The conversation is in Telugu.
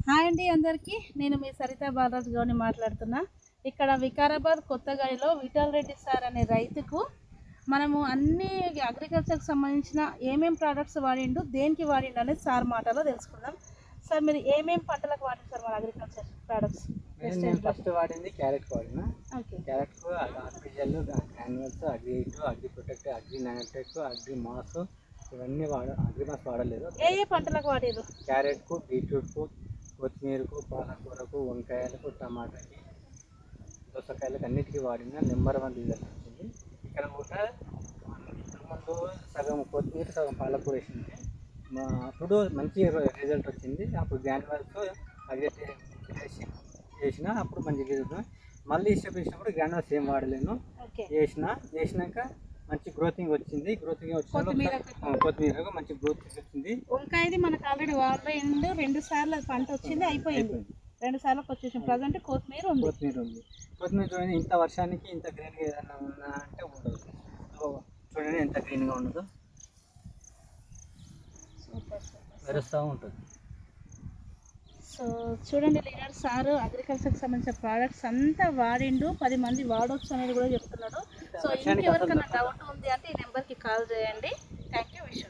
హాయ్ అండి అందరికీ. నేను మీ సరిత బాలరాజు గౌని మాట్లాడుతున్నా. ఇక్కడ వికారాబాద్ కొత్తగడిలో విఠల్ రెడ్డి సార్ అనే రైతుకు మనము అన్ని అగ్రికల్చర్కి సంబంధించిన ఏమేం ప్రోడక్ట్స్ వాడిండు, దేనికి వాడిండు అనేది సార్ మాటలో తెలుసుకుందాం. సార్ మీరు ఏమేం పంటలకు వాడిండు సార్ మన అగ్రికల్చర్ ప్రోడక్ట్స్? నేను ఫస్ట్ వాడింది క్యారెట్ వాడిన. ఓకే. క్యారెట్కు artificial granules, Agri Hit, Agri Protect, Agri Nanotech, Agri Mass ఇవన్నీ అగ్రి మాస్ వాడలేదు. ఏ పంటలకు వాడారు? క్యారెట్కు, బీట్రూట్కు, కొత్తిమీరకు, పాలకూరకు, వంకాయలకు, టమాటాకి, దోసకాయలకు అన్నిటికీ వాడిన. నెంబర్ 1 రిజల్ట్ వచ్చింది. ఇక్కడ కూడా ముందు సగం కొత్తిమీర సగం పాలకూర వేసింది. అప్పుడు మంచి రిజల్ట్ వచ్చింది. అప్పుడు గ్రాన్యువల్స్ అగ్రి చేసిన అప్పుడు మంచి రిజల్ట్. మళ్ళీ ఇష్టపడినప్పుడు గ్రాన్యువల్స్ ఏం వాడలేను. వేసినాక మంచి గ్రోతింగ్ వచ్చింది. గ్రోతింగ్ వచ్చిన కొత్తిమీరకు మంచి గ్రోతింగ్ వచ్చింది. వంకాయది మనకు ఆల్రెడీ వాడలేదు, 2 సార్లు పంట వచ్చింది, అయిపోయింది. 2 సార్లకు వచ్చేసి ప్రజెంట్ కొత్తిమీర ఉంది. కొత్తిమీర చూడండి, ఇంత వర్షానికి ఇంత గ్రీన్గా ఏదైనా ఉన్నా అంటే ఉండదు. చూడండి ఎంత గ్రీన్గా ఉండదు, మెరుస్తూ ఉంటుంది. సో చూడండి లీడర్ సార్ అగ్రికల్చర్కి సంబంధించిన ప్రోడక్ట్స్ అంతా వాడిండు, 10 మంది వాడవచ్చు అనేది కూడా చెప్తున్నాడు. సో ఇంకెవరికైనా డౌట్ ఉంది అంటే ఈ నెంబర్కి కాల్ చేయండి. Thank you. విష్.